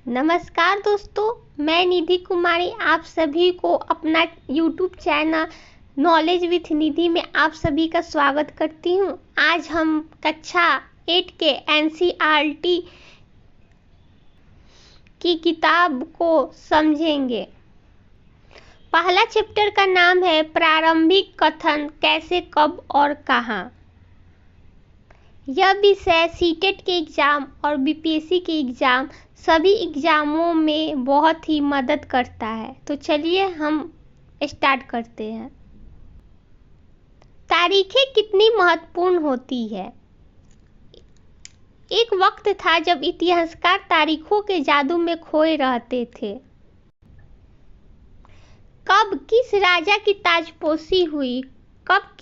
नमस्कार दोस्तों, मैं निधि कुमारी आप सभी को अपना YouTube चैनल नॉलेज विथ निधि में आप सभी का स्वागत करती हूँ। आज हम कक्षा 8 के NCERT की किताब को समझेंगे। पहला चैप्टर का नाम है प्रारंभिक कथन, कैसे, कब और कहाँ। यह विषय सीटेट के एग्ज़ाम और BPSC के एग्ज़ाम सभी एग्ज़ामों में बहुत ही मदद करता है। तो चलिए हम स्टार्ट करते हैं। तारीखें कितनी महत्वपूर्ण होती है। एक वक्त था जब इतिहासकार तारीखों के जादू में खोए रहते थे। कब किस राजा की ताजपोशी हुई, कब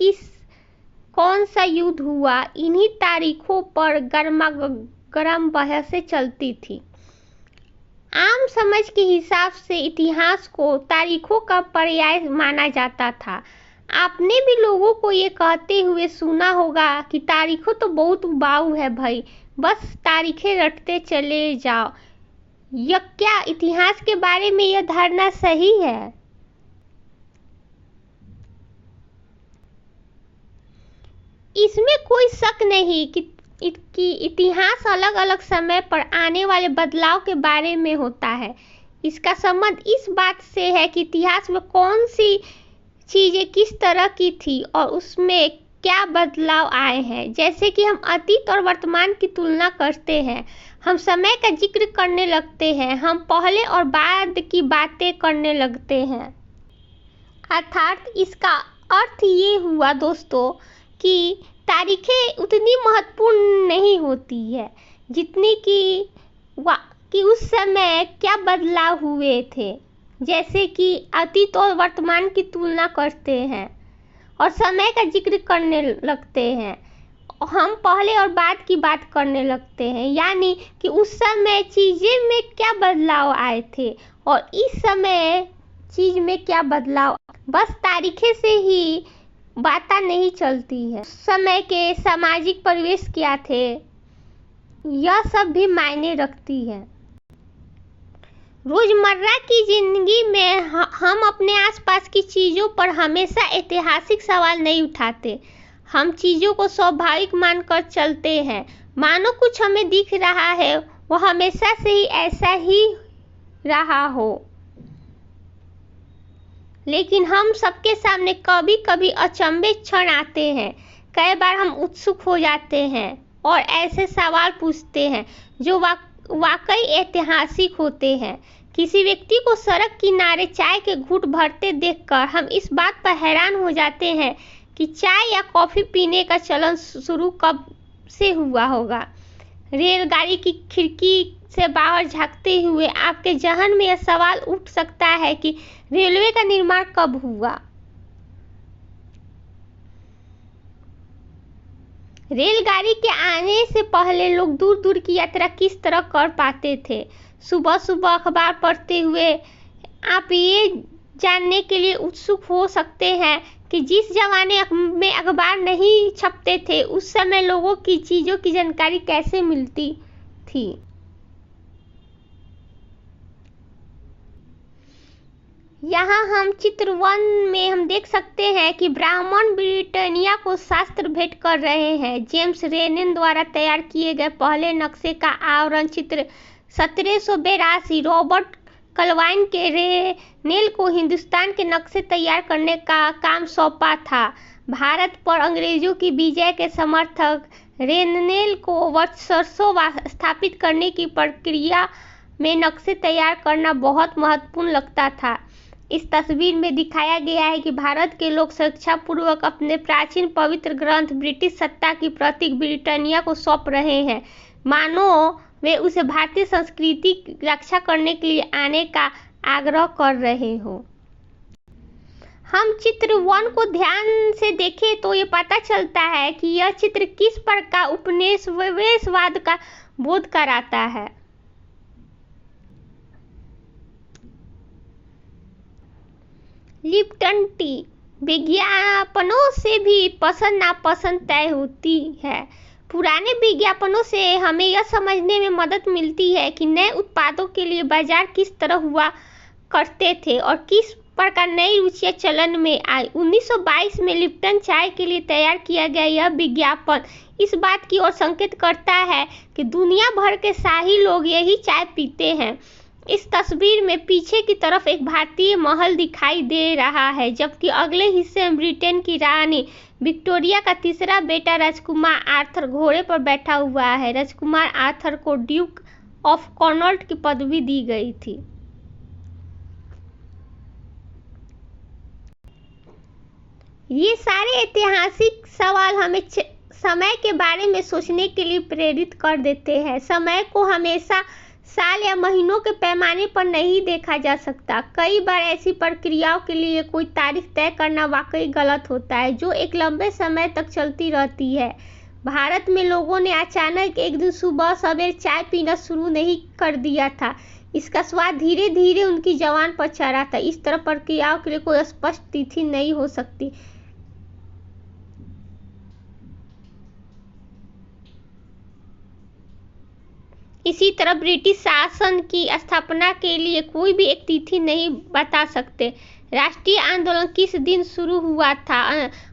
कौन सा युद्ध हुआ, इन्हीं तारीखों पर गर्मागर्म बहसें चलती थी। आम समझ के हिसाब से इतिहास को तारीखों का पर्याय माना जाता था। आपने भी लोगों को ये कहते हुए सुना होगा कि तारीखों तो बहुत उबाऊ है भाई, बस तारीखें रटते चले जाओ। यह क्या इतिहास के बारे में यह धारणा सही है? इसमें कोई शक नहीं कि इतिहास अलग अलग समय पर आने वाले बदलाव के बारे में होता है। इसका संबंध इस बात से है कि इतिहास में कौन सी चीजें किस तरह की थी और उसमें क्या बदलाव आए हैं। जैसे कि हम अतीत और वर्तमान की तुलना करते हैं, हम समय का जिक्र करने लगते हैं, हम पहले और बाद की बातें करने लगते हैं। अर्थात इसका अर्थ ये हुआ दोस्तों कि तारीखें उतनी महत्वपूर्ण नहीं होती है जितनी कि उस समय क्या बदलाव हुए थे। जैसे कि अतीत और वर्तमान की तुलना करते हैं और समय का जिक्र करने लगते हैं, हम पहले और बाद की बात करने लगते हैं, यानी कि उस समय चीज़ें में क्या बदलाव आए थे और इस समय चीज़ में क्या बदलाव। बस तारीखें से ही बातें नहीं चलती है। समय के सामाजिक परिवेश क्या थे, यह सब भी मायने रखती है। रोजमर्रा की जिंदगी में हम अपने आसपास की चीजों पर हमेशा ऐतिहासिक सवाल नहीं उठाते। हम चीजों को स्वाभाविक मानकर चलते हैं, मानो कुछ हमें दिख रहा है वो हमेशा से ही ऐसा ही रहा हो। लेकिन हम सबके सामने कभी कभी अचंभे क्षण आते हैं। कई बार हम उत्सुक हो जाते हैं और ऐसे सवाल पूछते हैं जो वाकई ऐतिहासिक होते हैं। किसी व्यक्ति को सड़क किनारे चाय के घूंट भरते देखकर हम इस बात पर हैरान हो जाते हैं कि चाय या कॉफी पीने का चलन शुरू कब से हुआ होगा। रेलगाड़ी की खिड़की से बाहर झांकते हुए आपके जहन में यह सवाल उठ सकता है कि रेलवे का निर्माण कब हुआ। रेलगाड़ी के आने से पहले लोग दूर दूर की यात्रा किस तरह कर पाते थे। सुबह सुबह अखबार पढ़ते हुए आप ये जानने के लिए उत्सुक हो सकते हैं कि जिस जमाने में अखबार नहीं छपते थे उस समय लोगों की चीज़ों की जानकारी कैसे मिलती थी। यहाँ हम चित्र 1 में हम देख सकते हैं कि ब्राह्मण ब्रिटानिया को शास्त्र भेंट कर रहे हैं। जेम्स रेनेन द्वारा तैयार किए गए पहले नक्शे का आवरण चित्र 1782 रॉबर्ट क्लाइव के रेनेल को हिंदुस्तान के नक्शे तैयार करने का काम सौंपा था। भारत पर अंग्रेजों की विजय के समर्थक रेनेल को वर्चस्व स्थापित करने की प्रक्रिया में नक्शे तैयार करना बहुत महत्वपूर्ण लगता था। इस तस्वीर में दिखाया गया है कि भारत के लोग स्वेच्छापूर्वक अपने प्राचीन पवित्र ग्रंथ ब्रिटिश सत्ता की प्रतीक ब्रिटानिया को सौंप रहे हैं, मानो वे उसे भारतीय संस्कृति की रक्षा करने के लिए आने का आग्रह कर रहे हो। हम चित्र 1 को ध्यान से देखें तो ये पता चलता है कि यह चित्र किस प्रकार उपनिवेशवाद का बोध कराता है। लिप्टन टी विज्ञापनों से भी पसंद नापसंद तय होती है। पुराने विज्ञापनों से हमें यह समझने में मदद मिलती है कि नए उत्पादों के लिए बाजार किस तरह हुआ करते थे और किस प्रकार नई रुचियां चलन में आई। 1922 में लिप्टन चाय के लिए तैयार किया गया यह विज्ञापन इस बात की ओर संकेत करता है कि दुनिया भर के शाही लोग यही चाय पीते हैं। इस तस्वीर में पीछे की तरफ एक भारतीय महल दिखाई दे रहा है, जबकि अगले हिस्से में ब्रिटेन की रानी विक्टोरिया का तीसरा बेटा राजकुमार आर्थर घोड़े पर बैठा हुआ है। राजकुमार आर्थर को ड्यूक ऑफ कॉर्नवॉल की पदवी दी गई थी। ये सारे ऐतिहासिक सवाल हमें समय के बारे में सोचने के लिए प्रेरित कर देते हैं। समय को हमेशा साल या महीनों के पैमाने पर नहीं देखा जा सकता। कई बार ऐसी प्रक्रियाओं के लिए कोई तारीख तय करना वाकई गलत होता है, जो एक लंबे समय तक चलती रहती है। भारत में लोगों ने अचानक एक दिन सुबह सवेरे चाय पीना शुरू नहीं कर दिया था। इसका स्वाद धीरे धीरे उनकी जबान पर चढ़ा था। इस तरह प्रक्रियाओं के लिए कोई स्पष्ट तिथि नहीं हो सकती। इसी तरह ब्रिटिश शासन की स्थापना के लिए कोई भी एक तिथि नहीं बता सकते। राष्ट्रीय आंदोलन किस दिन शुरू हुआ था,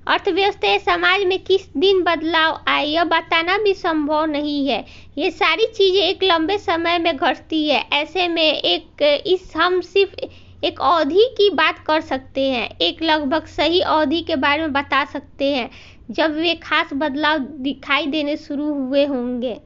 अर्थव्यवस्था या समाज में किस दिन बदलाव आए, यह बताना भी संभव नहीं है। ये सारी चीजें एक लंबे समय में घटती है। ऐसे में हम सिर्फ एक अवधि की बात कर सकते हैं, एक लगभग सही अवधि के बारे में बता सकते हैं जब वे खास बदलाव दिखाई देने शुरू हुए होंगे।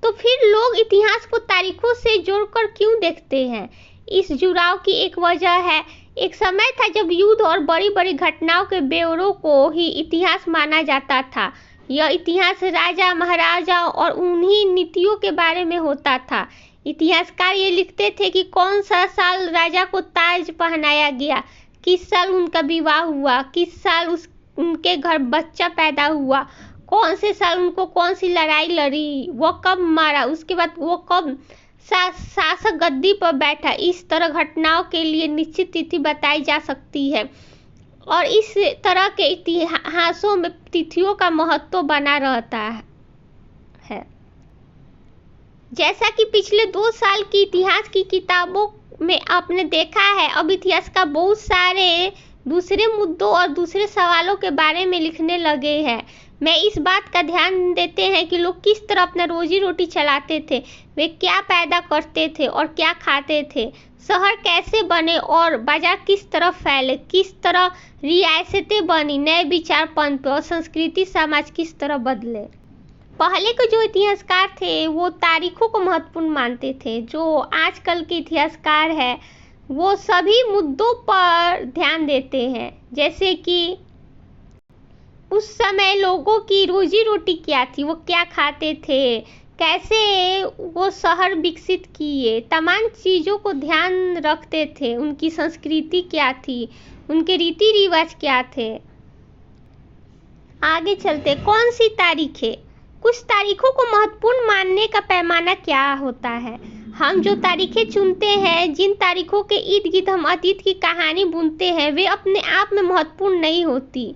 तो फिर लोग इतिहास को तारीखों से जोड़कर क्यों देखते हैं? इस जुड़ाव की एक वजह है। एक समय था जब युद्ध और बड़ी बड़ी घटनाओं के ब्यौरों को ही इतिहास माना जाता था। यह इतिहास राजा महाराजाओं और उन्हीं नीतियों के बारे में होता था। इतिहासकार ये लिखते थे कि कौन सा साल राजा को ताज पहनाया गया, किस साल उनका विवाह हुआ, किस साल उनके घर बच्चा पैदा हुआ, कौन से साल उनको कौन सी लड़ाई लड़ी, वो कब मारा, उसके बाद वो कब शासक गद्दी पर बैठा। इस तरह घटनाओं के लिए निश्चित तिथि बताई जा सकती है और इस तरह के इतिहासों में तिथियों का महत्व बना रहता है। जैसा कि पिछले 2 साल की इतिहास की किताबों में आपने देखा है, अब इतिहास का बहुत सारे दूसरे मुद्दों और दूसरे सवालों के बारे में लिखने लगे हैं। मैं इस बात का ध्यान देते हैं कि लोग किस तरह अपना रोजी रोटी चलाते थे, वे क्या पैदा करते थे और क्या खाते थे, शहर कैसे बने और बाजार किस तरह फैले, किस तरह रियासतें बनी, नए विचार पनपे और संस्कृति समाज किस तरह बदले। पहले के जो इतिहासकार थे वो तारीखों को महत्वपूर्ण मानते थे। जो आजकल के इतिहासकार हैं वो सभी मुद्दों पर ध्यान देते हैं, जैसे कि उस समय लोगों की रोजी रोटी क्या थी, वो क्या खाते थे, कैसे वो शहर विकसित किए, तमाम चीज़ों को ध्यान रखते थे। उनकी संस्कृति क्या थी, उनके रीति रिवाज क्या थे। आगे चलते, कौन सी तारीखें? कुछ तारीखों को महत्वपूर्ण मानने का पैमाना क्या होता है? हम जो तारीखें चुनते हैं, जिन तारीखों के इर्द गिर्द हम अतीत की कहानी बुनते हैं, वे अपने आप में महत्वपूर्ण नहीं होती।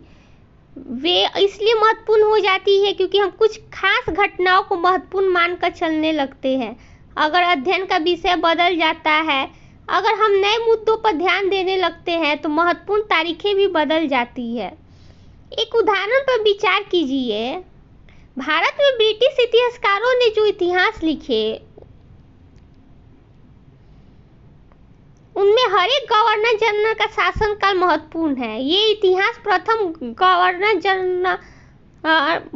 वे इसलिए महत्वपूर्ण हो जाती है क्योंकि हम कुछ खास घटनाओं को महत्वपूर्ण मानकर चलने लगते हैं। अगर अध्ययन का विषय बदल जाता है, अगर हम नए मुद्दों पर ध्यान देने लगते हैं, तो महत्वपूर्ण तारीखें भी बदल जाती है। एक उदाहरण पर विचार कीजिए। भारत में ब्रिटिश इतिहासकारों ने जो इतिहास लिखे, उनमें हर एक गवर्नर जनरल का शासनकाल महत्वपूर्ण है। ये इतिहास प्रथम गवर्नर जनरल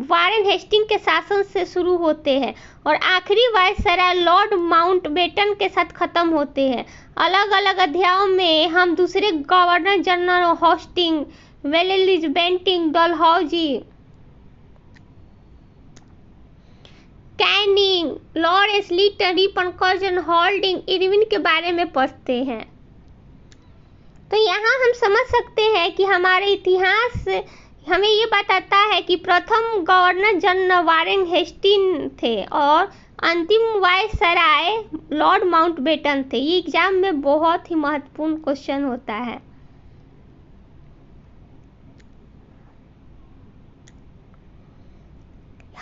वारेन हेस्टिंग के शासन से शुरू होते हैं और आखिरी वायसराय लॉर्ड माउंटबेटन के साथ खत्म होते हैं। अलग अलग अध्यायों में हम दूसरे governor general Hastings, Wellesley Bentinck, Dalhousie, Canning, Lawrence Lytton, Ripon, Curzon, Hardinge, Irwin के बारे में पढ़ते हैं। तो यहाँ हम समझ सकते हैं कि हमारे इतिहास हमें ये बताता है कि प्रथम गवर्नर जनरल वारेन हेस्टिंग थे और अंतिम वायसराय लॉर्ड माउंटबेटन थे। ये एग्जाम में बहुत ही महत्वपूर्ण क्वेश्चन होता है।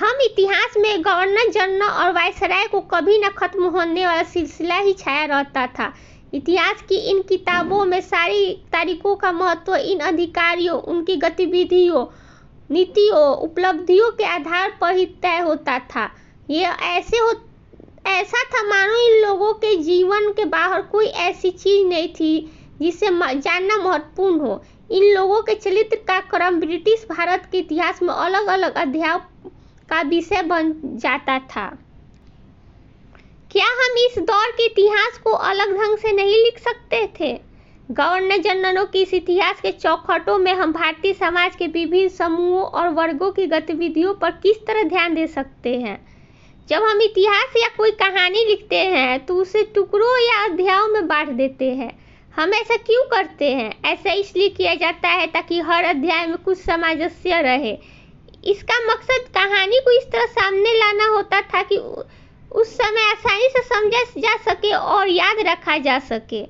हम इतिहास में गवर्नर जनरल और वायसराय को कभी न खत्म होने वाला सिलसिला ही छाया रहता था। इतिहास की इन किताबों में सारी तारीखों का महत्व इन अधिकारियों, उनकी गतिविधियों, नीतियों, उपलब्धियों के आधार पर ही तय होता था। ये ऐसा था मानो इन लोगों के जीवन के बाहर कोई ऐसी चीज नहीं थी जिसे जानना महत्वपूर्ण हो। इन लोगों के चरित्र का क्रम ब्रिटिश भारत के इतिहास में अलग अलग अध्याय का विषय बन जाता था। क्या हम इस दौर के इतिहास को अलग ढंग से नहीं लिख सकते थे? गवर्नर जनरलों के इस इतिहास के चौखटों में हम भारतीय समाज के विभिन्न समूहों और वर्गों की गतिविधियों पर किस तरह ध्यान दे सकते हैं? जब हम इतिहास या कोई कहानी लिखते हैं तो उसे टुकड़ों या अध्यायों में बांट देते हैं। हम ऐसा क्यों करते हैं? ऐसा इसलिए किया जाता है ताकि हर अध्याय में कुछ सामंजस्य रहे। इसका मकसद कहानी को इस तरह सामने लाना होता था कि उस समय आसानी से समझा जा सके और याद रखा जा सके।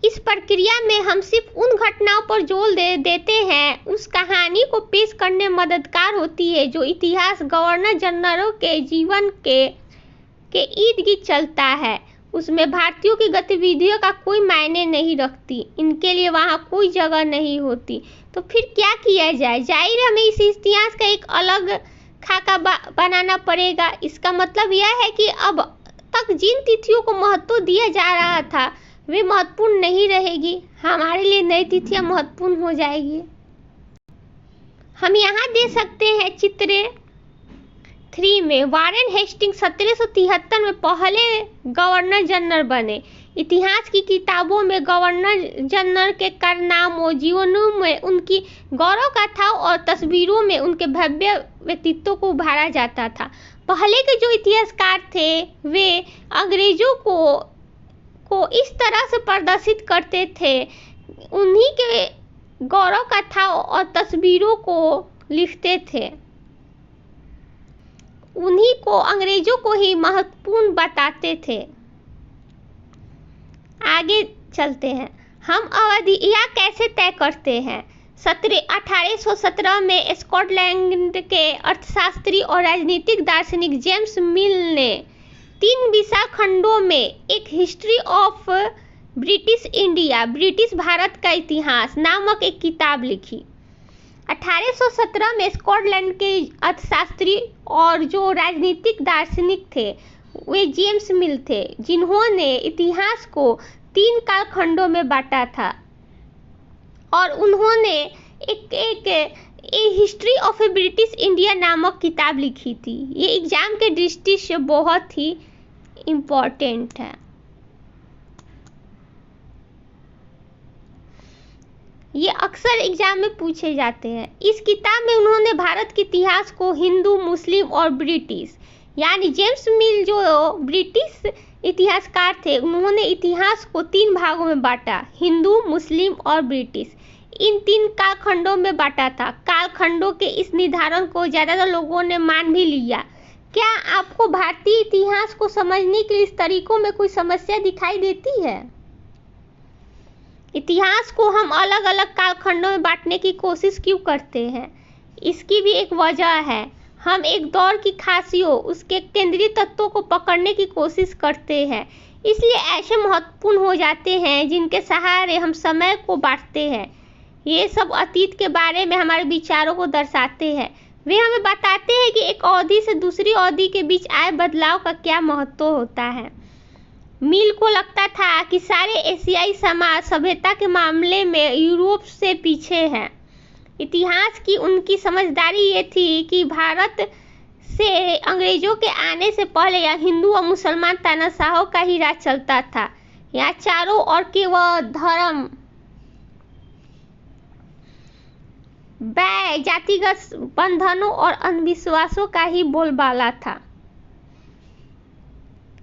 इस प्रक्रिया में हम सिर्फ उन घटनाओं पर जोर देते हैं उस कहानी को पेश करने में मददगार होती है जो इतिहास गवर्नर जनरलों के जीवन के इर्द गिर्द चलता है। उसमें भारतीयों की गतिविधियों का कोई मायने नहीं रखती, इनके लिए वहाँ कोई जगह नहीं होती। तो फिर क्या किया जाए? जाहिर है हमें इस इतिहास का एक अलग खाका बनाना पड़ेगा। इसका मतलब यह है कि अब तक जिन तिथियों को महत्व दिया जा रहा था वे महत्वपूर्ण नहीं रहेगी। हमारे लिए नई तिथियां महत्वपूर्ण हो जाएगी। हम यहाँ दे सकते हैं चित्र 3 में वारेन हेस्टिंग्स 1773 में पहले गवर्नर जनरल बने। इतिहास की किताबों में गवर्नर जनरल के कारनामों, जीवनों में उनकी गौरव गाथाओं और तस्वीरों में उनके भव्य व्यक्तित्व को उभारा जाता था। पहले के जो इतिहासकार थे वे अंग्रेजों को इस तरह से प्रदर्शित करते थे, उन्हीं के गौरव गाथाओं और तस्वीरों को लिखते थे, उन्हीं को अंग्रेजों को ही महत्वपूर्ण बताते थे। आगे चलते हैं। हम अवधियां कैसे तय करते हैं? 1817 में स्कॉटलैंड के अर्थशास्त्री और राजनीतिक दार्शनिक जेम्स मिल ने 3 विशाल खंडों में एक history of British India, British Bharat का इतिहास नामक एक किताब लिखी। 1817 में स्कॉटलैंड के अर्थशास्त्री और जो राजनीतिक दार्शनिक थे वे जेम्स मिल थे, जिन्होंने इतिहास को 3 कालखंडों में बांटा था और उन्होंने एक history of A British India नामक किताब लिखी थी। ये एग्जाम के दृष्टि से बहुत ही इम्पोर्टेंट है। ये अक्सर एग्जाम में पूछे जाते हैं। इस किताब में उन्होंने भारत के इतिहास को हिंदू, मुस्लिम और ब्रिटिश, यानी जेम्स मिल जो ब्रिटिश इतिहासकार थे उन्होंने इतिहास को 3 भागों में बांटा, हिंदू, मुस्लिम और ब्रिटिश। इन 3 कालखंडों में बांटा था। कालखंडों के इस निर्धारण को ज्यादातर लोगों ने मान भी लिया। क्या आपको भारतीय इतिहास को समझने के इस तरीकों में कोई समस्या दिखाई देती है? इतिहास को हम अलग अलग कालखंडों में बांटने की कोशिश क्यों करते हैं? इसकी भी एक वजह है। हम एक दौर की खासियों, उसके केंद्रीय तत्वों को पकड़ने की कोशिश करते हैं, इसलिए ऐसे महत्वपूर्ण हो जाते हैं जिनके सहारे हम समय को बांटते हैं। ये सब अतीत के बारे में हमारे विचारों को दर्शाते हैं। वे हमें बताते हैं कि एक अवधि से दूसरी अवधि के बीच आए बदलाव का क्या महत्व होता है। मिल को लगता था कि सारे एशियाई समाज सभ्यता के मामले में यूरोप से पीछे हैं। इतिहास की उनकी समझदारी ये थी कि भारत से अंग्रेजों के आने से पहले यहाँ हिंदू और मुसलमान तानाशाहों का ही राज चलता था। यहाँ चारों ओर केवल धर्म, व्यय, जातिगत बंधनों और अंधविश्वासों का ही बोलबाला था।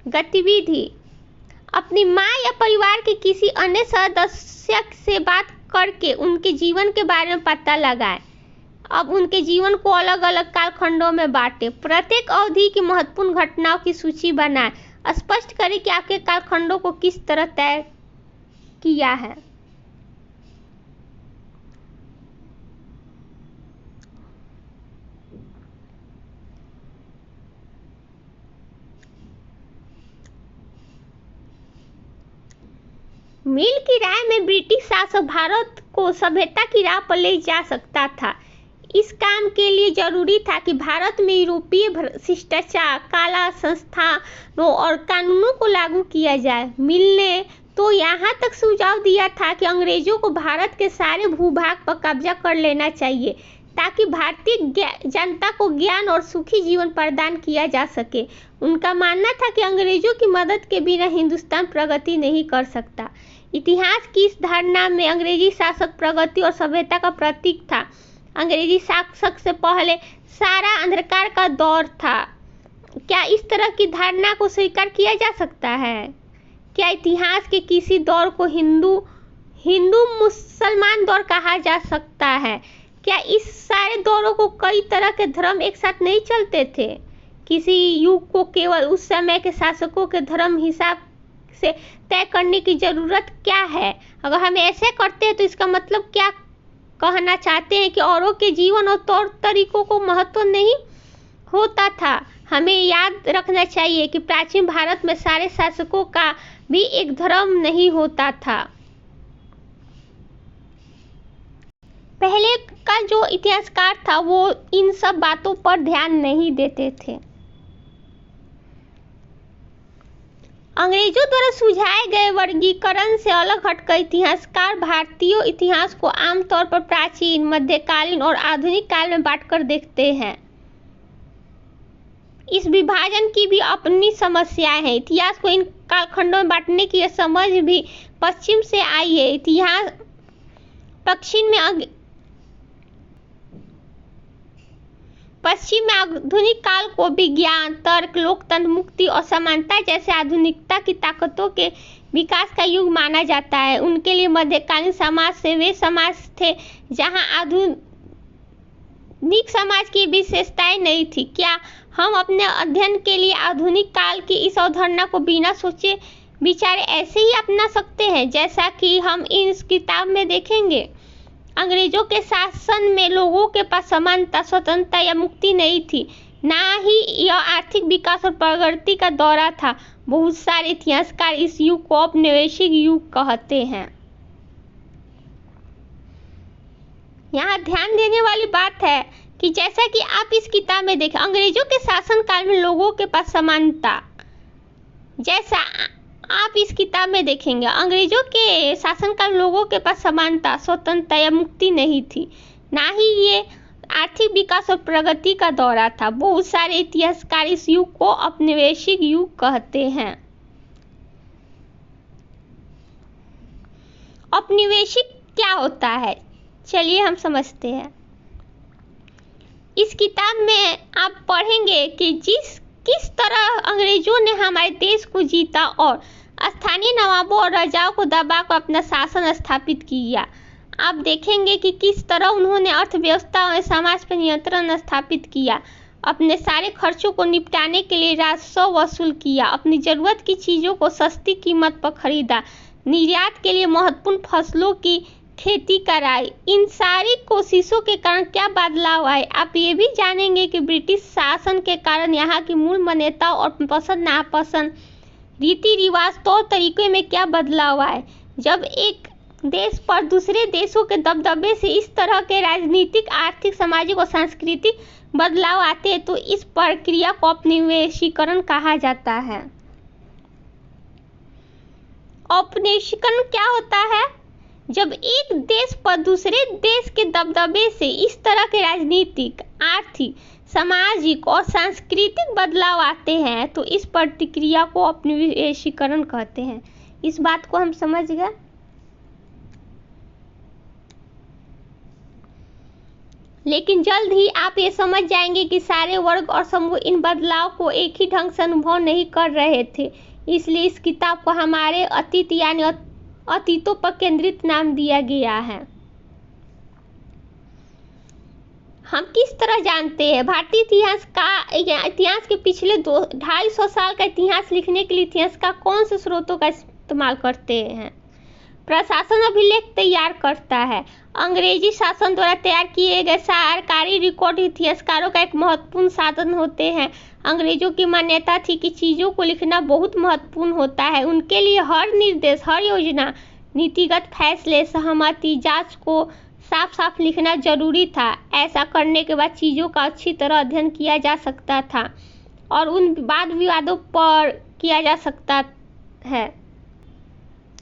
गतिविधि: अपनी माँ या परिवार के किसी अन्य सदस्य से बात करके उनके जीवन के बारे में पता लगाएं। अब उनके जीवन को अलग अलग कालखंडों में बांटें। प्रत्येक अवधि की महत्वपूर्ण घटनाओं की सूची बनाएं। स्पष्ट करें कि आपके कालखंडों को किस तरह तय किया है। मिल की राय में ब्रिटिश शासक भारत को सभ्यता की राह पर ले जा सकता था। इस काम के लिए जरूरी था कि भारत में यूरोपीय शिष्टाचार, कला, संस्थानों और कानूनों को लागू किया जाए। मिल ने तो यहाँ तक सुझाव दिया था कि अंग्रेजों को भारत के सारे भूभाग पर कब्जा कर लेना चाहिए ताकि भारतीय जनता को ज्ञान और सुखी जीवन प्रदान किया जा सके। उनका मानना था कि अंग्रेजों की मदद के बिना हिंदुस्तान प्रगति नहीं कर सकता। इतिहास की इस धारणा में अंग्रेजी शासक प्रगति और सभ्यता का प्रतीक था। अंग्रेजी शासक से पहले सारा अंधकार का दौर था। क्या इस तरह की धारणा को स्वीकार किया जा सकता है? क्या इतिहास के किसी दौर को हिंदू मुसलमान दौर कहा जा सकता है? क्या इस सारे दौरों को कई तरह के धर्म एक साथ नहीं चलते थे? किसी युग को केवल उस समय के शासकों के धर्म हिसाब से तय करने की जरूरत क्या है? अगर हम ऐसे करते हैं तो इसका मतलब क्या कहना चाहते हैं कि औरों के जीवन और तौर तरीकों को महत्व नहीं होता था? हमें याद रखना चाहिए कि प्राचीन भारत में सारे शासकों का भी एक धर्म नहीं होता था। पहले का जो इतिहासकार था वो इन सब बातों पर ध्यान नहीं देते थे। अंग्रेजों द्वारा सुझाए गए वर्गीकरण से अलग हटकर इतिहासकार भारतीय इतिहास को आमतौर पर प्राचीन, मध्यकालीन और आधुनिक काल में बांटकर देखते हैं। इस विभाजन की भी अपनी समस्याएं हैं। इतिहास को इन कालखंडों में बांटने की यह समझ भी पश्चिम से आई है। इतिहास पश्चिम में आधुनिक काल को विज्ञान, तर्क, लोकतंत्र, मुक्ति और समानता जैसे आधुनिकता की ताकतों के विकास का युग माना जाता है। उनके लिए मध्यकालीन समाज से वे समाज थे जहां आधुनिक समाज की विशेषताएं नहीं थी। क्या हम अपने अध्ययन के लिए आधुनिक काल की इस अवधारणा को बिना सोचे विचारे ऐसे ही अपना सकते हैं जैसा कि हम इस किताब में देखेंगे? अंग्रेजों के शासन में लोगों के पास समानता, स्वतंत्रता या मुक्ति नहीं थी, ना ही यह आर्थिक विकास और प्रगति का दौरा था। बहुत सारे इतिहासकार इस युग को औपनिवेशिक युग कहते हैं। यहाँ ध्यान देने वाली बात है कि जैसा कि आप इस किताब में देखें, अंग्रेजों के शासन काल में लोगों के पास समानता, जैसा आप इस किताब में देखेंगे, अंग्रेजों के शासनकाल लोगों के पास समानता, स्वतंत्रता या मुक्ति नहीं थी, ना ही ये आर्थिक विकास और प्रगति का दौरा था। बहुत सारे इतिहासकार इस युग को औपनिवेशिक युग कहते हैं। औपनिवेशिक क्या होता है, चलिए हम समझते हैं। इस किताब में आप पढ़ेंगे कि किस तरह अंग्रेजों ने हमारे देश को जीता और स्थानीय नवाबों और राजाओं को दबाकर अपना शासन स्थापित किया। आप देखेंगे कि किस तरह उन्होंने अर्थव्यवस्था और समाज पर नियंत्रण स्थापित किया, अपने सारे खर्चों को निपटाने के लिए राजस्व वसूल किया, अपनी जरूरत की चीज़ों को सस्ती कीमत पर खरीदा, निर्यात के लिए महत्वपूर्ण फसलों की खेती कराई। इन सारी कोशिशों के कारण क्या बदलाव आए? आप ये भी जानेंगे कि ब्रिटिश शासन के कारण यहाँ की मूल मान्यताओं और पसंद नापसंद, रीति रिवाज, तौर तरीकों में क्या बदलाव आए। जब एक देश पर दूसरे देशों के दबदबे से इस तरह के राजनीतिक, आर्थिक, सामाजिक और सांस्कृतिक बदलाव आते हैं तो इस प्रक्रिया को औपनिवेशीकरण कहा जाता है। औपनिवेशीकरण क्या होता है? जब एक देश पर दूसरे देश के दबदबे से इस तरह के राजनीतिक, आर्थिक, सामाजिक और सांस्कृतिक बदलाव आते हैं तो इस प्रतिक्रिया को औपनिवेशीकरण कहते हैं। इस बात को हम समझ गए। लेकिन जल्द ही आप ये समझ जाएंगे कि सारे वर्ग और समूह इन बदलाव को एक ही ढंग से अनुभव नहीं कर रहे थे। इसलिए इस किताब को हमारे अतीत यानी अतीतों पर केंद्रित नाम दिया गया है। हम किस तरह जानते हैं? भारतीय इतिहास के पिछले 250 साल का इतिहास लिखने के लिए इतिहासकार कौन से स्रोतों का इस्तेमाल करते हैं? प्रशासन अभिलेख तैयार करता है। अंग्रेजी शासन द्वारा तैयार किए गए सरकारी रिकॉर्ड इतिहासकारों का एक महत्वपूर्ण साधन होते हैं। अंग्रेजों की मान्यता थी कि चीज़ों को लिखना बहुत महत्वपूर्ण होता है। उनके लिए हर निर्देश, हर योजना नीतिगत फैसले, सहमति, जांच को साफ साफ लिखना जरूरी था। ऐसा करने के बाद चीज़ों का अच्छी तरह अध्ययन किया जा सकता था और उन वाद विवादों पर किया जा सकता है।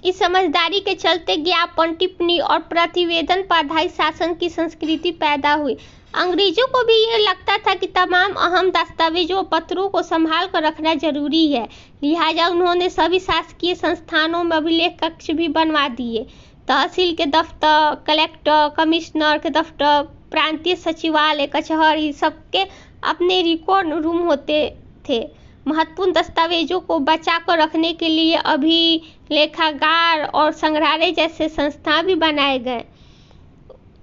इस समझदारी के चलते ज्ञापन, टिप्पणी और प्रतिवेदन पर आधारित शासन की संस्कृति पैदा हुई। अंग्रेजों को भी ये लगता था कि तमाम अहम दस्तावेजों और पत्रों को संभाल कर रखना जरूरी है, लिहाजा उन्होंने सभी शासकीय संस्थानों में अभिलेख कक्ष भी बनवा दिए। तहसील के दफ्तर, कलेक्टर, कमिश्नर के दफ्तर, प्रांतीय सचिवालय, कचहरी, सबके अपने रिकॉर्ड रूम होते थे। महत्वपूर्ण दस्तावेजों को बचा कर रखने के लिए अभिलेखागार और संग्रहालय जैसे संस्थान भी बनाए गए।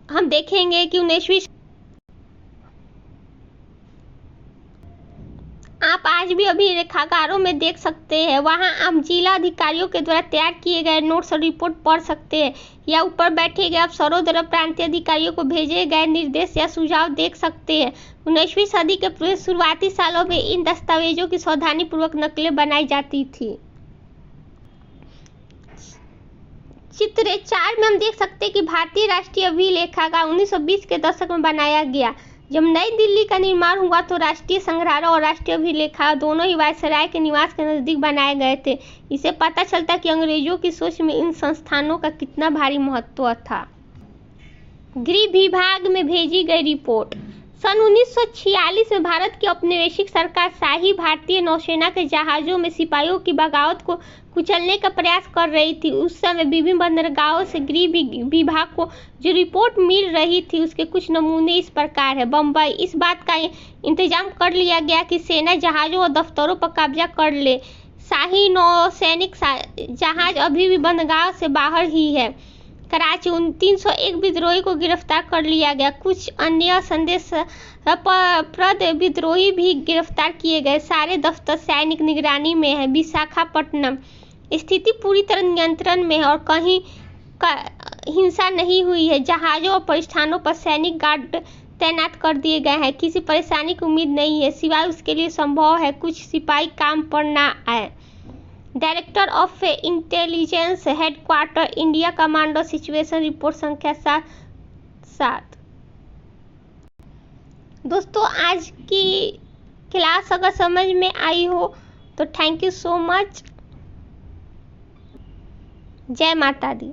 हम देखेंगे कि 19वीं आप आज भी अभिलेखागारों में देख सकते हैं। वहां आप जिला अधिकारियों के द्वारा तैयार किए गए नोट्स और रिपोर्ट पढ़ सकते हैं या ऊपर बैठे गए अफसरों द्वारा प्रांतीय अधिकारियों को भेजे गए निर्देश या सुझाव देख सकते हैं। 19वीं सदी के शुरुआती सालों में इन दस्तावेजों की सावधानीपूर्वक नकलें बनाई जाती थी। चित्र 4 में हम देख सकते हैं कि भारतीय राष्ट्रीय अभिलेखागार 1920 के दशक में बनाया गया। जब नई दिल्ली का निर्माण हुआ तो राष्ट्रीय संग्रहालय और राष्ट्रीय अभिलेखागार दोनों ही वायसराय के निवास के नजदीक बनाए गए थे। इससे पता चलता कि अंग्रेजों की सोच में इन संस्थानों का कितना भारी महत्व था। गृह विभाग में भेजी गई रिपोर्ट। सन 1946 में भारत की औपनिवेशिक सरकार शाही भारतीय नौसेना के जहाजों में सिपाहियों की बगावत को कुचलने का प्रयास कर रही थी। उस समय विभिन्न बंदरगाहों से गृह विभाग को जो रिपोर्ट मिल रही थी उसके कुछ नमूने इस प्रकार है। बम्बई, इस बात का इंतजाम कर लिया गया कि सेना जहाजों और दफ्तरों पर कब्जा कर ले। शाही नौसैनिक जहाज अभी भी बंदरगाह से बाहर ही है। कराची 301 विद्रोही को गिरफ्तार कर लिया गया। कुछ अन्य संदेशप्रद विद्रोही भी गिरफ्तार किए गए। सारे दफ्तर सैनिक निगरानी में है। विशाखापट्टनम, स्थिति पूरी तरह नियंत्रण में है और कहीं हिंसा नहीं हुई है। जहाजों और प्रतिष्ठानों पर सैनिक गार्ड तैनात कर दिए गए हैं। किसी परेशानी की उम्मीद नहीं है, सिवाय उसके लिए संभव है कुछ सिपाही काम पर ना आए। Director of intelligence headquarter India commando situation report संख्या 7। दोस्तों, आज की क्लास अगर समझ में आई हो तो थैंक यू सो मच। जय माता दी।